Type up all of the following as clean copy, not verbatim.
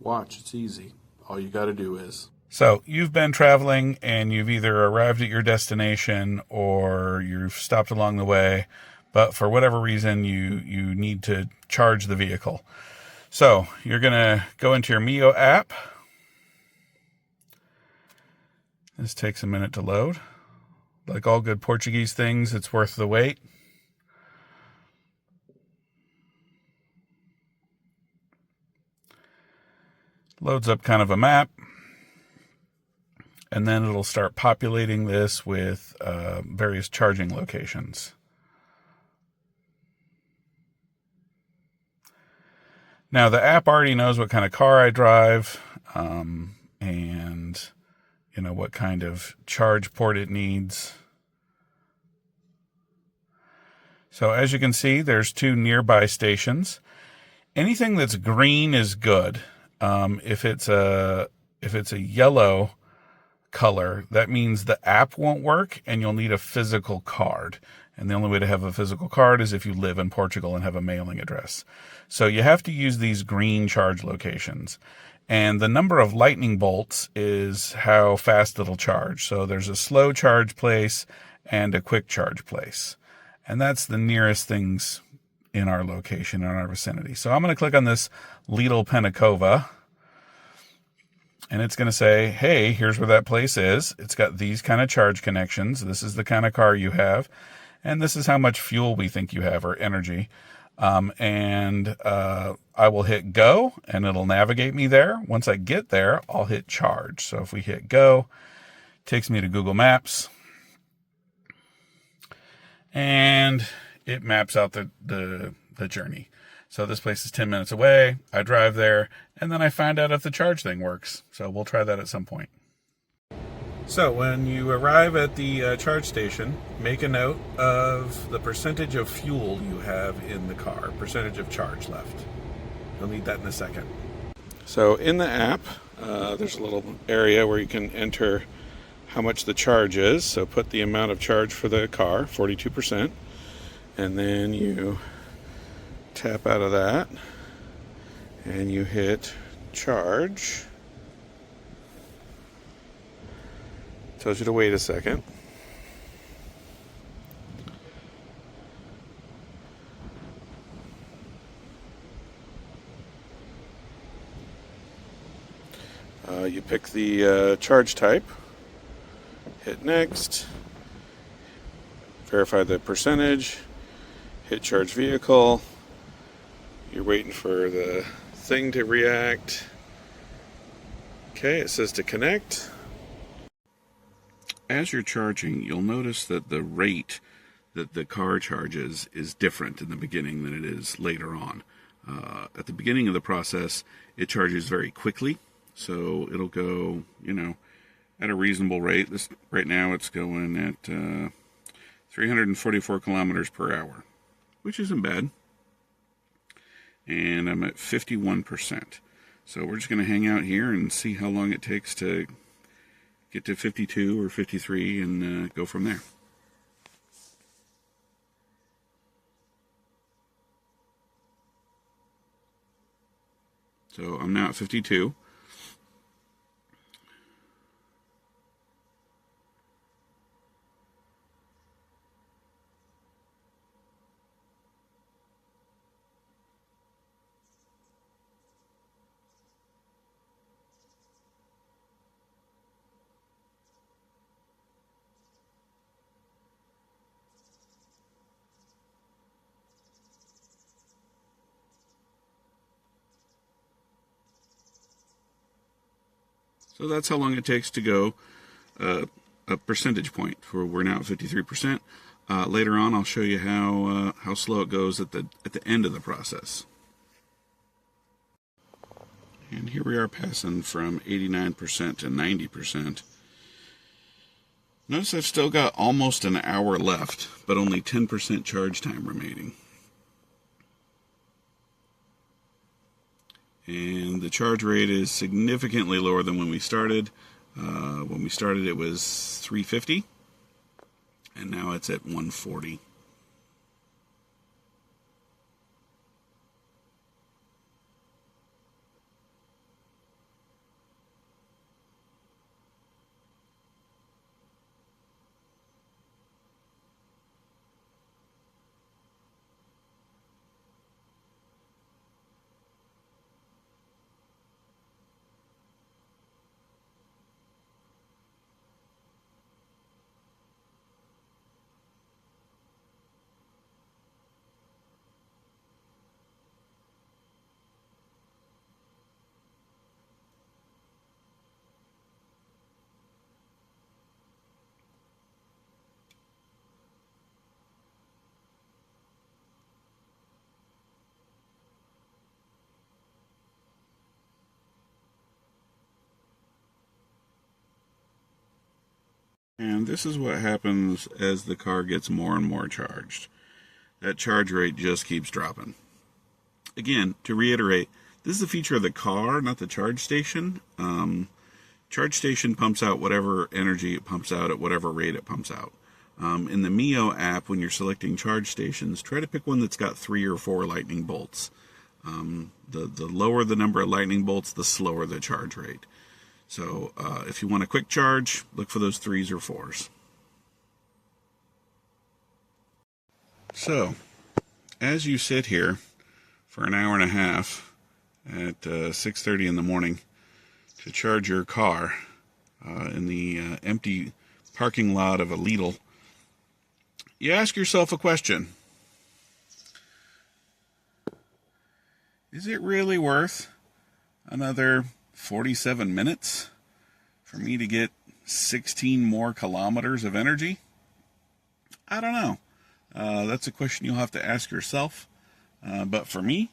Watch, it's easy. All you got to do is. So you've been traveling and you've either arrived at your destination or you've stopped along the way, but for whatever reason you need to charge the vehicle. So you're going to go into your Mio app. This takes a minute to load. Like all good Portuguese things, it's worth the wait. Loads up kind of a map. And then it'll start populating this with various charging locations. Now, the app already knows what kind of car I drive and, what kind of charge port it needs. So as you can see, there's 2 nearby stations. Anything that's green is good. If it's a yellow color, that means the app won't work and you'll need a physical card. And the only way to have a physical card is if you live in Portugal and have a mailing address. So you have to use these green charge locations. And the number of lightning bolts is how fast it'll charge. So there's a slow charge place and a quick charge place. And that's the nearest things in our location, in our vicinity. So I'm going to click on this Lidl Penacova. And it's going to say, hey, here's where that place is. It's got these kind of charge connections. This is the kind of car you have. And this is how much fuel we think you have, or energy. I will hit go, and it'll navigate me there. Once I get there, I'll hit charge. So if we hit go, it takes me to Google Maps. And it maps out the journey. So this place is 10 minutes away. I drive there, and then I find out if the charge thing works. So we'll try that at some point. So when you arrive at the charge station, make a note of the percentage of fuel you have in the car, percentage of charge left. You'll need that in a second. So in the app, there's a little area where you can enter how much the charge is. So put the amount of charge for the car, 42%, and then you tap out of that and you hit charge. Tells you to wait a second. You pick the charge type, hit next, verify the percentage, hit charge vehicle. You're waiting for the thing to react. Okay, it says to connect. As you're charging, you'll notice that the rate that the car charges is different in the beginning than it is later on. At the beginning of the process, it charges very quickly, so it'll go, at a reasonable rate. Right now it's going at 344 kilometers per hour, which isn't bad. And I'm at 51%. So we're just going to hang out here and see how long it takes to get to 52 or 53 and go from there. So I'm now at 52. So that's how long it takes to go a percentage point. We're now at 53%. Later on, I'll show you how slow it goes at the end of the process. And here we are passing from 89% to 90%. Notice I've still got almost an hour left, but only 10% charge time remaining. And the charge rate is significantly lower than when we started. When we started it was 350, and now it's at 140. And this is what happens as the car gets more and more charged. That charge rate just keeps dropping. Again, to reiterate, this is a feature of the car, not the charge station. Charge station pumps out whatever energy it pumps out at whatever rate it pumps out. In the Mio app, when you're selecting charge stations, try to pick one that's got 3 or 4 lightning bolts. The lower the number of lightning bolts, the slower the charge rate. So if you want a quick charge, look for those 3s or 4s. So, as you sit here for an hour and a half at 6:30 in the morning to charge your car in the empty parking lot of a Lidl, you ask yourself a question. Is it really worth another 47 minutes for me to get 16 more kilometers of energy? I don't know. That's a question you'll have to ask yourself. But for me,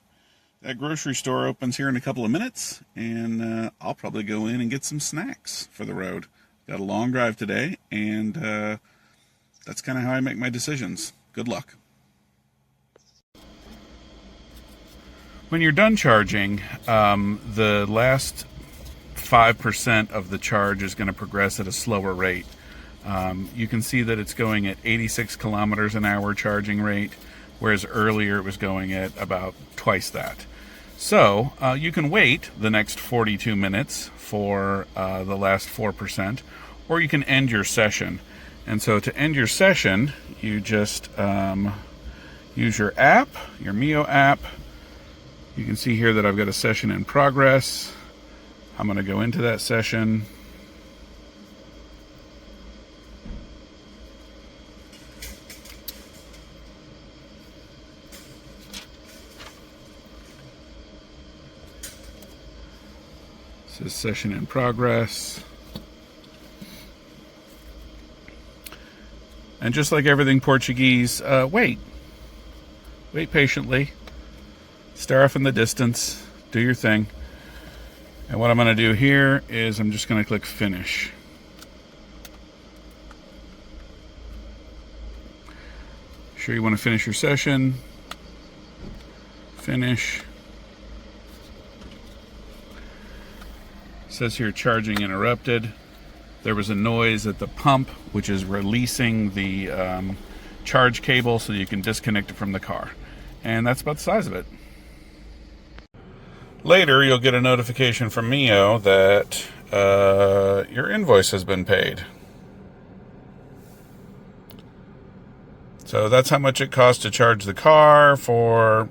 that grocery store opens here in a couple of minutes, and I'll probably go in and get some snacks for the road. Got a long drive today, and that's kind of how I make my decisions. Good luck. When you're done charging, the last 5% of the charge is going to progress at a slower rate. You can see that it's going at 86 kilometers an hour charging rate, whereas earlier it was going at about twice that. So you can wait the next 42 minutes for the last 4%, or you can end your session. And so to end your session, you just use your app, your Mio app. You can see here that I've got a session in progress. I'm going to go into that session. It says session in progress. And just like everything Portuguese, wait. Wait patiently. Stare off in the distance. Do your thing. And what I'm going to do here is I'm just going to click finish. Sure you want to finish your session. Finish. It says here charging interrupted. There was a noise at the pump, which is releasing the charge cable so you can disconnect it from the car. And that's about the size of it. Later, you'll get a notification from Mio that your invoice has been paid. So that's how much it costs to charge the car for,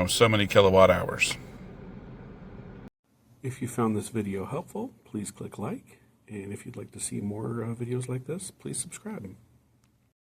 so many kilowatt hours. If you found this video helpful, please click like. And if you'd like to see more videos like this, please subscribe.